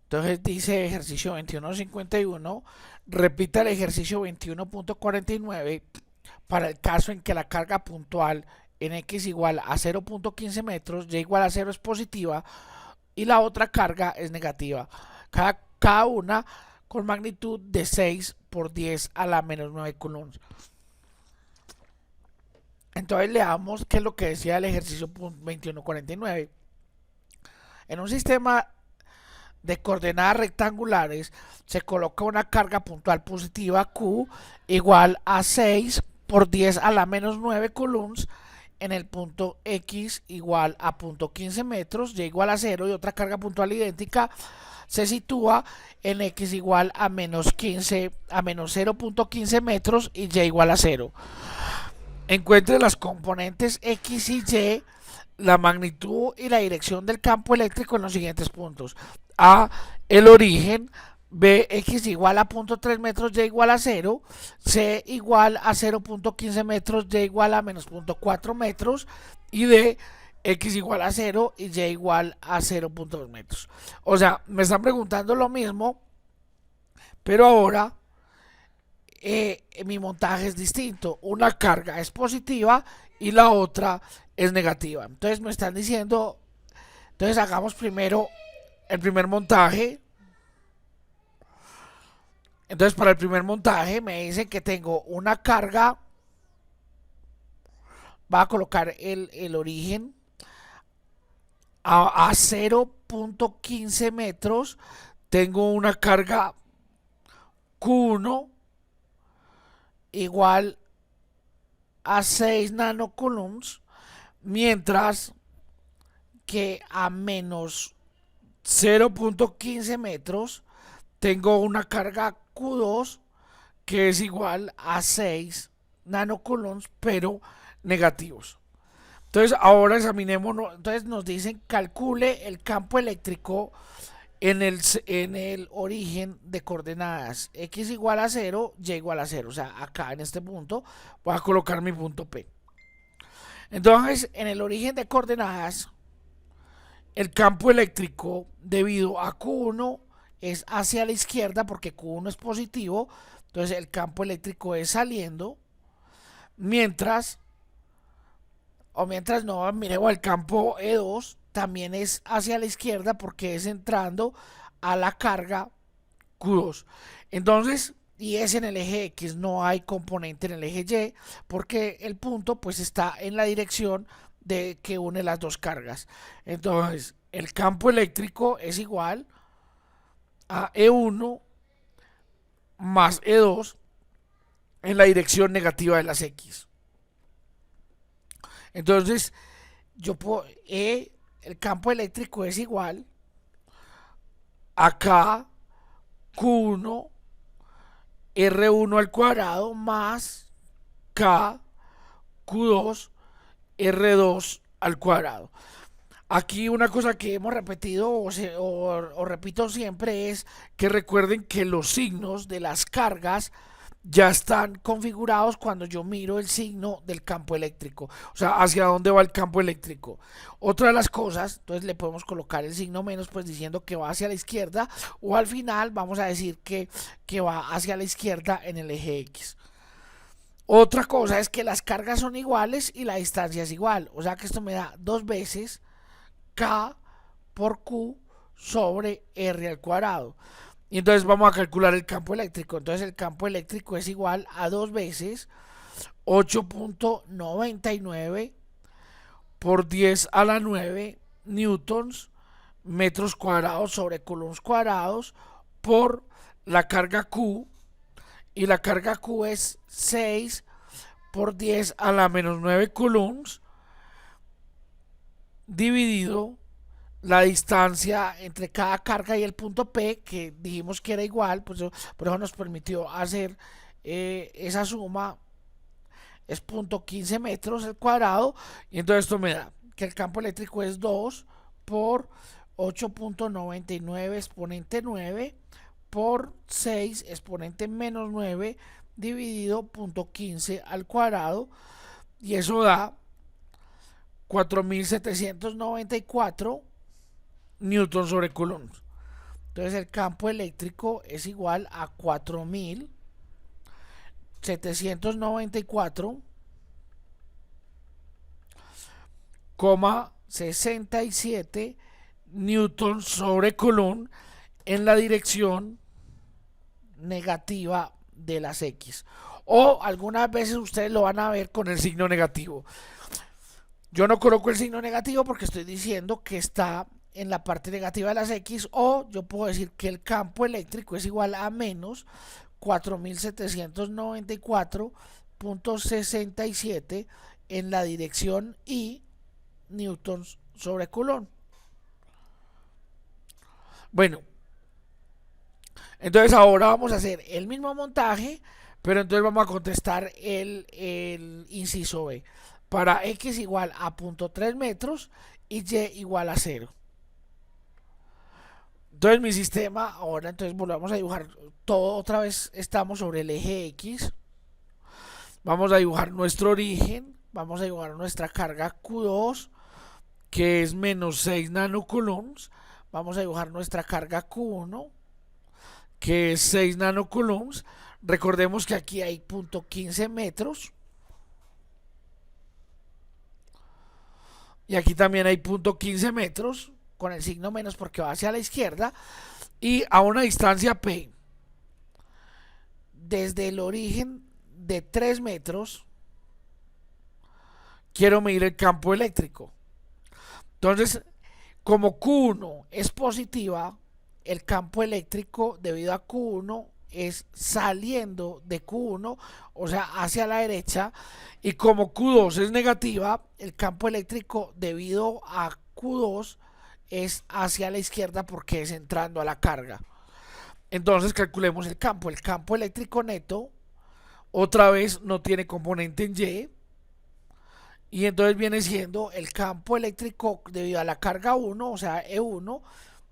Entonces dice ejercicio 21.51, repita el ejercicio 21.49 para el caso en que la carga puntual en X igual a 0.15 metros, Y igual a 0 es positiva y la otra carga es negativa. Cada una con magnitud de 6 por 10 a la menos 9 coulombs. Entonces leamos qué es lo que decía el ejercicio 21.49. En un sistema de coordenadas rectangulares se coloca una carga puntual positiva Q igual a 6 por 10 a la menos 9 coulombs en el punto X igual a punto 15 metros, Y igual a 0 y otra carga puntual idéntica se sitúa en X igual a menos 15 a menos 0.15 metros y Y igual a 0. Encuentre las componentes X y Y, la magnitud y la dirección del campo eléctrico en los siguientes puntos. A, el origen. B, X igual a 0.3 metros, Y igual a 0. C igual a 0.15 metros, Y igual a menos 0.4 metros. Y D, X igual a 0 y Y igual a 0.2 metros. O sea, me están preguntando lo mismo, pero ahora mi montaje es distinto. Una carga es positiva y la otra es negativa. Entonces me están diciendo, entonces hagamos primero el primer montaje. Entonces para el primer montaje me dicen que tengo una carga, va a colocar el origen a 0.15 metros, tengo una carga Q1 igual a 6 nanocoulombs, mientras que a menos 0.15 metros tengo una carga Q2 que es igual a 6 nanocoulombs, pero negativos. Entonces ahora examinemos, entonces nos dicen calcule el campo eléctrico en el origen de coordenadas X igual a 0, Y igual a 0. O sea, acá en este punto voy a colocar mi punto P. Entonces, en el origen de coordenadas, el campo eléctrico debido a Q1 es hacia la izquierda porque Q1 es positivo. Entonces el campo eléctrico es saliendo. Mientras, o mientras no, miremos el campo E2 también es hacia la izquierda porque es entrando a la carga Q2. Entonces, y es en el eje X, no hay componente en el eje Y, porque el punto pues está en la dirección de que une las dos cargas. Entonces, el campo eléctrico es igual a E1 más E2 en la dirección negativa de las X. Entonces, yo puedo, el campo eléctrico es igual a K Q1 R1 al cuadrado más K Q2 R2 al cuadrado. Aquí una cosa que hemos repetido o repito siempre es que recuerden que los signos de las cargas ya están configurados cuando yo miro el signo del campo eléctrico, o sea, hacia dónde va el campo eléctrico. Otra de las cosas, entonces le podemos colocar el signo menos, pues diciendo que va hacia la izquierda, o al final vamos a decir que va hacia la izquierda en el eje X. Otra cosa es que las cargas son iguales y la distancia es igual, o sea que esto me da dos veces K por Q sobre R al cuadrado. Y entonces vamos a calcular el campo eléctrico. Entonces el campo eléctrico es igual a dos veces 8.99 por 10 a la 9 newtons metros cuadrados sobre coulombs cuadrados por la carga Q. Y la carga Q es 6 por 10 a la menos 9 coulombs dividido la distancia entre cada carga y el punto P, que dijimos que era igual, pues por eso nos permitió hacer esa suma, es 0.15 metros al cuadrado, y entonces esto me da que el campo eléctrico es 2 por 8.99 exponente 9 por 6 exponente menos 9 dividido 0.15 al cuadrado, y eso da 4.794 newton sobre coulombs. Entonces el campo eléctrico es igual a 4.794,67 newtons sobre coulomb en la dirección negativa de las X. O algunas veces ustedes lo van a ver con el signo negativo. Yo no coloco el signo negativo porque estoy diciendo que está en la parte negativa de las X, o yo puedo decir que el campo eléctrico es igual a menos 4.794,67 en la dirección Y newtons sobre coulomb. Bueno, entonces ahora vamos a hacer el mismo montaje, pero entonces vamos a contestar el inciso B. Para X igual a 0.3 metros y Y igual a 0. Entonces mi sistema, ahora entonces volvamos a dibujar todo otra vez, estamos sobre el eje X. Vamos a dibujar nuestro origen, vamos a dibujar nuestra carga Q2, que es menos 6 nanocoulombs. Vamos a dibujar nuestra carga Q1, que es 6 nanocoulombs. Recordemos que aquí hay 0.15 metros. Y aquí también hay 0.15 metros, con el signo menos porque va hacia la izquierda. Y a una distancia P, desde el origen de 3 metros, quiero medir el campo eléctrico. Entonces, como Q1 es positiva, el campo eléctrico debido a Q1 es saliendo de Q1, o sea, hacia la derecha, y como Q2 es negativa, el campo eléctrico debido a Q2 es hacia la izquierda porque es entrando a la carga. Entonces calculemos el campo. El campo eléctrico neto otra vez no tiene componente en Y, y entonces viene siendo el campo eléctrico debido a la carga 1, o sea E1,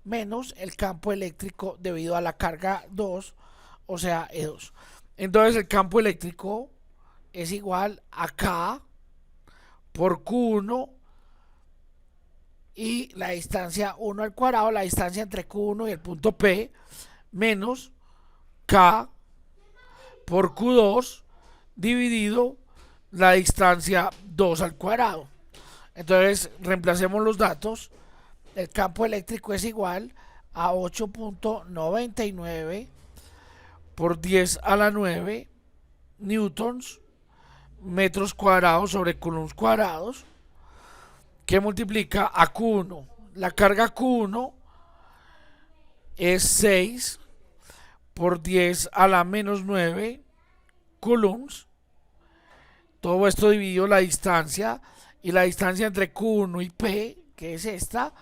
menos el campo eléctrico debido a la carga 2, o sea E2. Entonces el campo eléctrico es igual a K por Q1 y la distancia 1 al cuadrado, la distancia entre Q1 y el punto P, menos K por Q2 dividido la distancia 2 al cuadrado. Entonces reemplacemos los datos. El campo eléctrico es igual a 8.99 por 10 a la 9 newtons metros cuadrados sobre coulombs cuadrados, que multiplica a Q1. La carga Q1 es 6 por 10 a la menos 9 coulombs. Todo esto dividido la distancia, y la distancia entre Q1 y P, que es esta,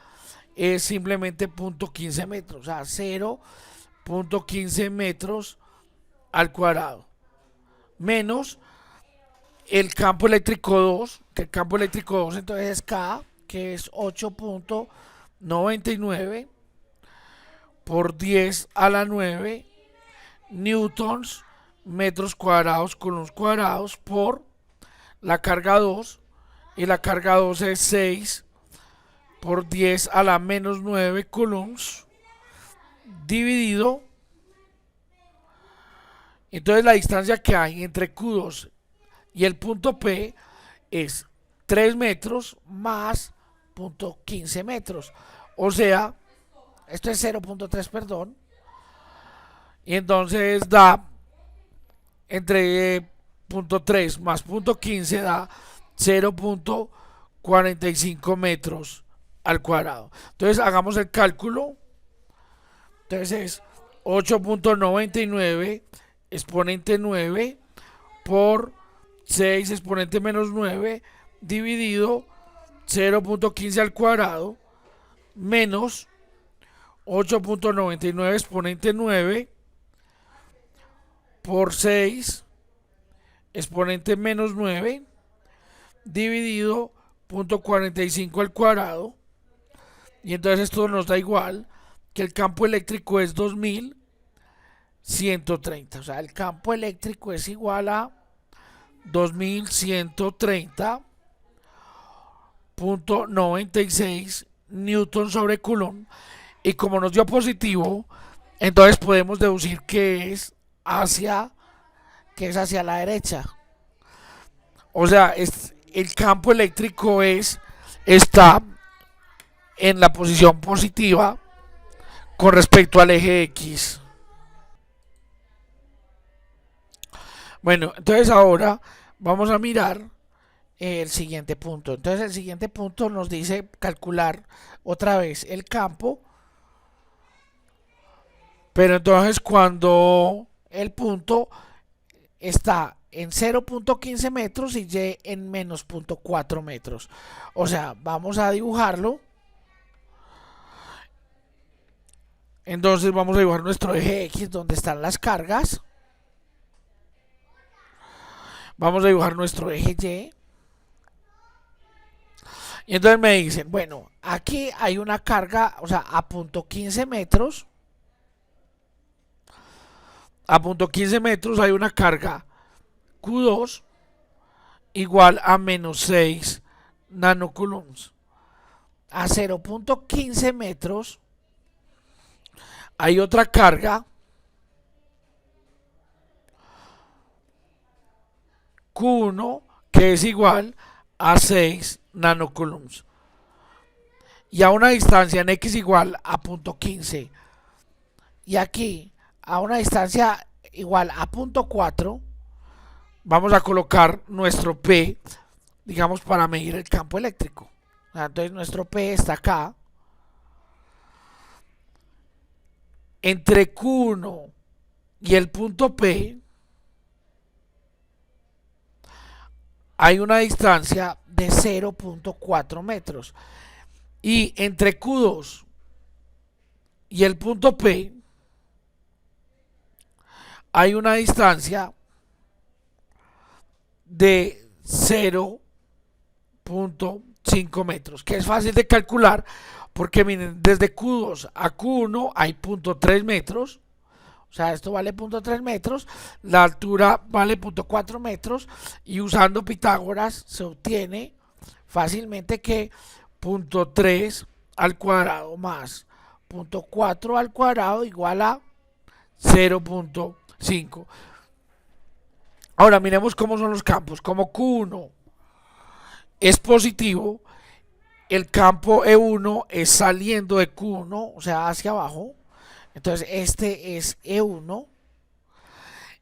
es simplemente 0.15 metros, o sea 0.15 metros al cuadrado, menos el campo eléctrico 2, que el campo eléctrico 2 entonces es K, que es 8.99 por 10 a la 9 newtons metros cuadrados coulombs cuadrados por la carga 2, y la carga 2 es 6 por 10 a la menos 9 coulombs dividido. Entonces la distancia que hay entre Q2 y el punto P es 3 metros más 0.15 metros, o sea, esto es 0.3, perdón, y entonces da entre 0.3 más 0.15 da 0.45 metros al cuadrado. Entonces hagamos el cálculo. Entonces es 8.99 exponente 9 por 6 exponente menos 9 dividido 0.15 al cuadrado menos 8.99 exponente 9 por 6 exponente menos 9 dividido 0.45 al cuadrado, y entonces esto nos da igual que el campo eléctrico es 2130, o sea el campo eléctrico es igual a 2130.96 newton sobre coulomb Y como nos dio positivo, entonces podemos deducir que es hacia la derecha. O sea, el campo eléctrico está en la posición positiva con respecto al eje X. Bueno, entonces ahora vamos a mirar el siguiente punto. Entonces el siguiente punto nos dice calcular otra vez el campo, pero entonces cuando el punto está en 0.15 metros y y en menos 0.4 metros. O sea, vamos a dibujarlo. Entonces vamos a dibujar nuestro eje X donde están las cargas. Vamos a dibujar nuestro eje Y. Y entonces me dicen, bueno, aquí hay una carga, o sea, a 0.15 metros. A 0.15 metros hay una carga Q2 igual a menos 6 nanocoulombs. A 0.15 metros hay otra carga Q1 que es igual a 6 nanocoulombs. Y a una distancia en X igual a 0.15. Y aquí, a una distancia igual a 0.4, vamos a colocar nuestro P, digamos, para medir el campo eléctrico. Entonces nuestro P está acá. Entre Q1 y el punto P hay una distancia de 0.4 metros. Y entre Q2 y el punto P hay una distancia de 0.5 metros, que es fácil de calcular porque miren, desde Q2 a Q1 hay 0.3 metros. O sea, esto vale 0.3 metros, la altura vale 0.4 metros y usando Pitágoras se obtiene fácilmente que 0.3 al cuadrado más 0.4 al cuadrado igual a 0.5. Ahora miremos cómo son los campos. Como Q1 es positivo, el campo E1 es saliendo de Q1, o sea, hacia abajo. Entonces este es E1.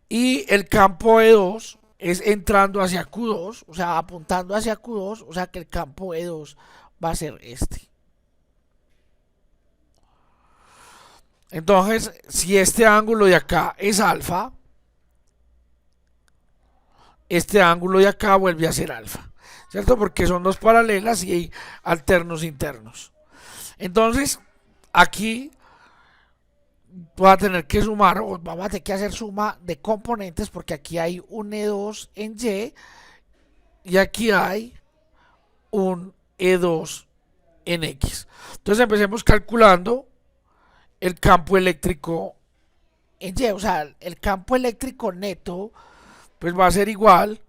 Y el campo E2 es entrando hacia Q2, o sea, apuntando hacia Q2, o sea que el campo E2 va a ser este. Entonces, si este ángulo de acá es alfa, este ángulo de acá vuelve a ser alfa, ¿cierto? Porque son dos paralelas y hay alternos internos. Entonces, aquí voy a tener que sumar, o vamos a tener que hacer suma de componentes, porque aquí hay un E2 en Y y aquí hay un E2 en X. Entonces empecemos calculando el campo eléctrico en Y, o sea, el campo eléctrico neto pues va a ser igual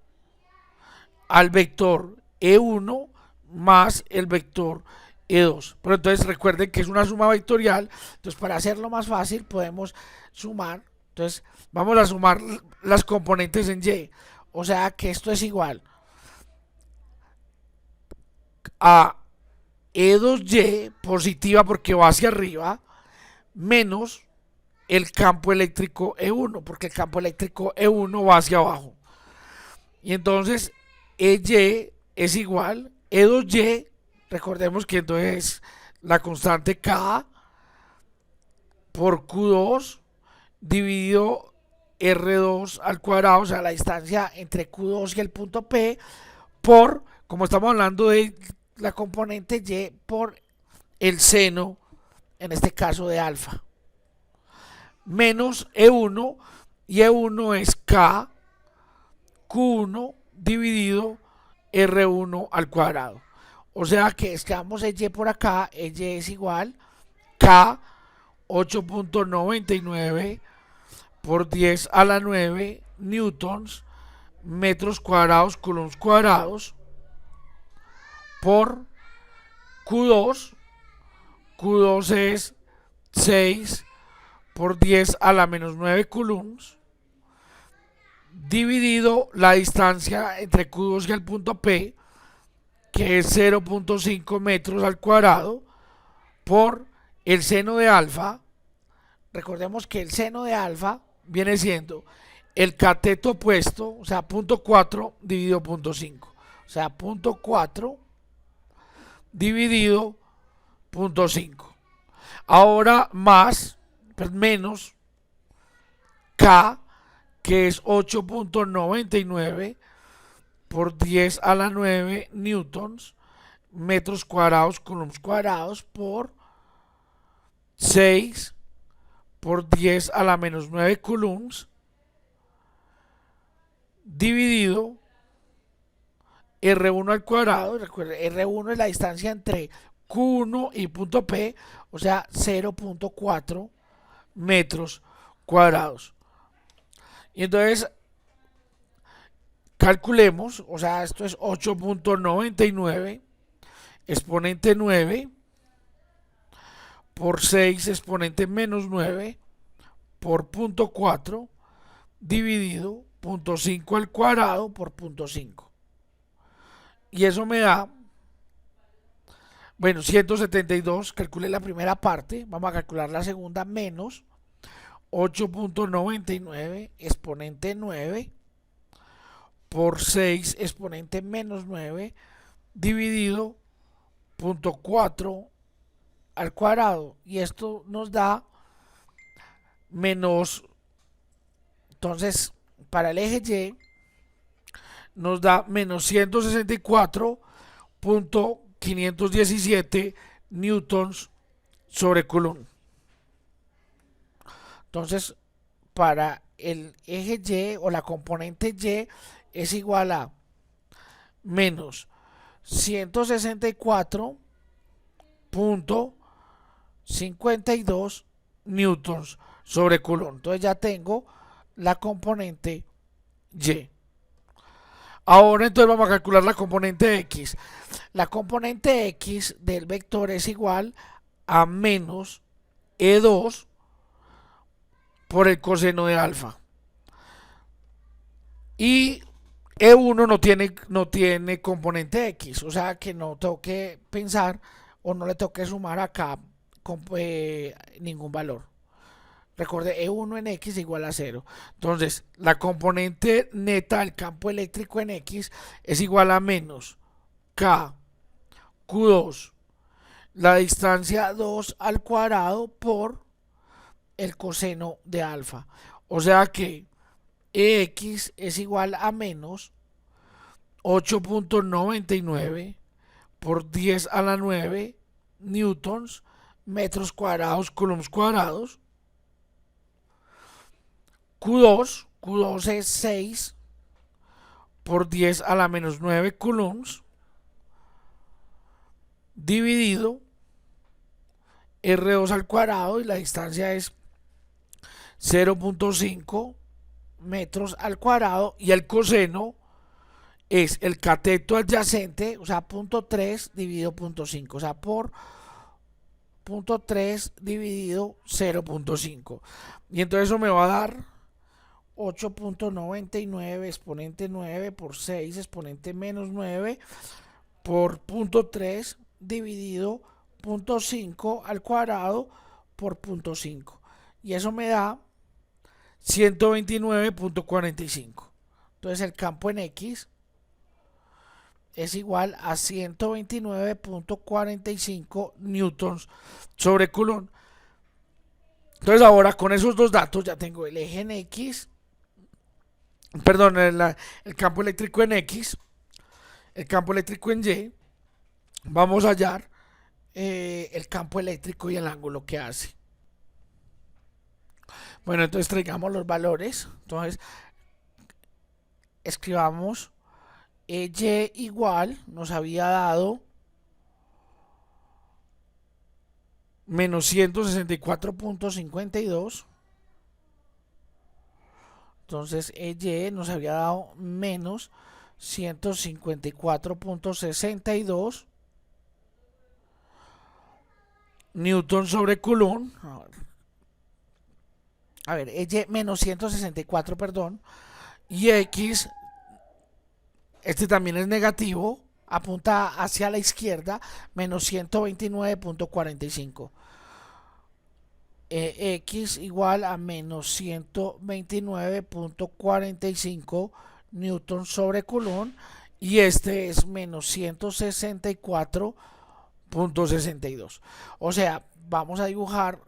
al vector E1 más el vector E2. Pero entonces recuerden que es una suma vectorial, entonces para hacerlo más fácil podemos sumar. Entonces vamos a sumar las componentes en Y, o sea que esto es igual a E2Y positiva porque va hacia arriba menos el campo eléctrico E1 porque el campo eléctrico E1 va hacia abajo. Y entonces EY es igual E2Y, recordemos que entonces la constante K por Q2 dividido R2 al cuadrado, o sea la distancia entre Q2 y el punto P, por, como estamos hablando de la componente Y, por el seno, en este caso de alfa, menos E1, y E1 es K Q1 dividido R1 al cuadrado. O sea que escribamos Y por acá, Y es igual K 8.99 por 10 a la 9 newtons metros cuadrados coulombs cuadrados por Q2. Q2 es 6 por 10 a la menos 9 coulombs dividido la distancia entre Q2 y el punto P, que es 0.5 metros al cuadrado, por el seno de alfa. Recordemos que el seno de alfa viene siendo el cateto opuesto, o sea, punto 4 dividido punto 5. O sea, punto 4 dividido punto 5. Ahora más, pues menos K, que es 8.99 por 10 a la 9 newtons, metros cuadrados, coulombs cuadrados, por 6 por 10 a la menos 9 coulombs, dividido R1 al cuadrado. Recuerden, R1 es la distancia entre Q1 y punto P, o sea, 0.4 metros cuadrados. Y entonces calculemos, o sea, esto es 8.99 exponente 9 por 6 exponente menos 9 por punto 4 dividido punto 5 al cuadrado por punto 5. Y eso me da, bueno, 172. Calculé la primera parte, vamos a calcular la segunda, menos 8.99 exponente 9 por 6 exponente menos 9 dividido punto 4 al cuadrado. Y esto nos da menos, entonces para el eje Y nos da menos 164.517 newtons sobre coulomb. Entonces, para el eje Y o la componente Y es igual a menos 164.52 newtons sobre coulomb. Entonces ya tengo la componente Y. Ahora entonces vamos a calcular la componente X. La componente X del vector es igual a menos E2 por el coseno de alfa. Y E1 no tiene componente X, o sea que no tengo que pensar o no le tengo que sumar acá ningún valor. Recuerde, E1 en X igual a 0. Entonces, la componente neta del campo eléctrico en X es igual a menos K Q2, la distancia 2 al cuadrado por el coseno de alfa. O sea que EX es igual a menos 8.99 por 10 a la 9 newtons, metros cuadrados, coulombs cuadrados. Q2 es 6 por 10 a la menos 9 coulombs dividido R2 al cuadrado, y la distancia es 0.5 metros al cuadrado, y el coseno es el cateto adyacente, o sea, punto 3 dividido punto 5, o sea, por punto 3 dividido 0.5. Y entonces eso me va a dar 8.99 exponente 9 por 6 exponente menos 9 por punto 3 dividido punto 5 al cuadrado por punto 5. Y eso me da 129.45. Entonces el campo en X es igual a 129.45 newtons sobre coulomb. Entonces ahora con esos dos datos ya tengo el eje en X, perdón, el campo eléctrico en X, el campo eléctrico en Y. Vamos a hallar el campo eléctrico y el ángulo que hace. Bueno, entonces traigamos los valores. Entonces escribamos Y igual, nos había dado menos 164.52. Entonces Y nos había dado menos 154.62 newton sobre coulomb. A ver, Y menos 164, perdón. Y X, este también es negativo, apunta hacia la izquierda, menos 129.45. X igual a menos 129.45 newton sobre coulomb. Y este es menos 164.62. O sea, vamos a dibujar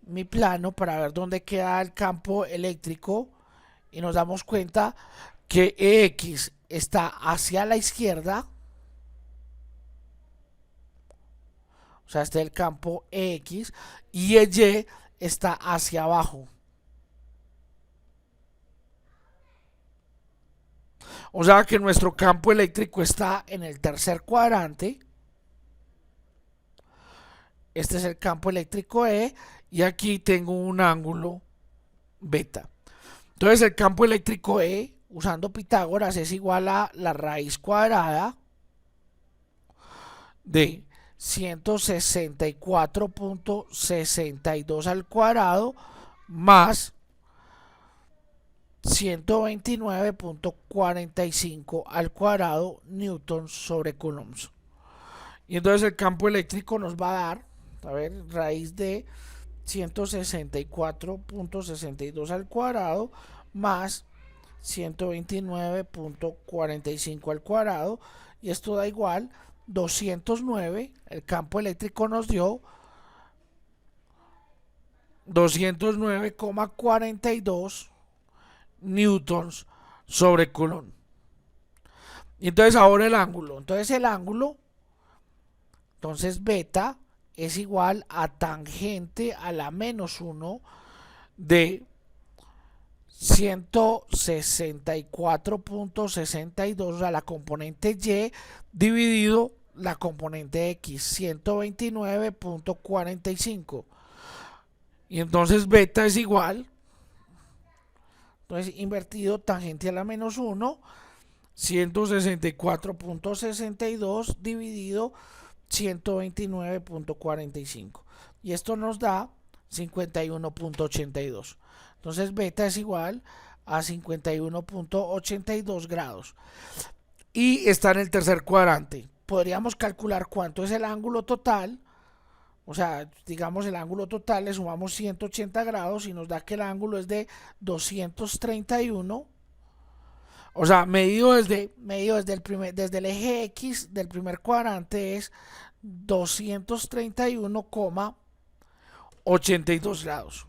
mi plano para ver dónde queda el campo eléctrico y nos damos cuenta que X está hacia la izquierda, o sea, este es el campo X, y Y está hacia abajo. O sea que nuestro campo eléctrico está en el tercer cuadrante. Este es el campo eléctrico E y aquí tengo un ángulo beta. Entonces el campo eléctrico E, usando Pitágoras, es igual a la raíz cuadrada de 164.62 al cuadrado más 129.45 al cuadrado newton sobre coulombs. Y entonces el campo eléctrico nos va a dar, a ver, raíz de 164.62 al cuadrado más 129.45 al cuadrado, y esto da igual 209. El campo eléctrico nos dio 209,42 newtons sobre coulomb. Y entonces ahora el ángulo. Entonces beta es igual a tangente a la menos 1 de 164.62 a la componente Y dividido la componente X, 129.45. Y entonces beta es igual, entonces invertido, tangente a la menos 1, 164.62 dividido 129.45. Y esto nos da 51.82. Entonces beta es igual a 51.82 grados. Y está en el tercer cuadrante. Podríamos calcular cuánto es el ángulo total. O sea, digamos el ángulo total, le sumamos 180 grados y nos da que el ángulo es de 231. O sea, medido desde el eje X del primer cuadrante es 231,82 grados.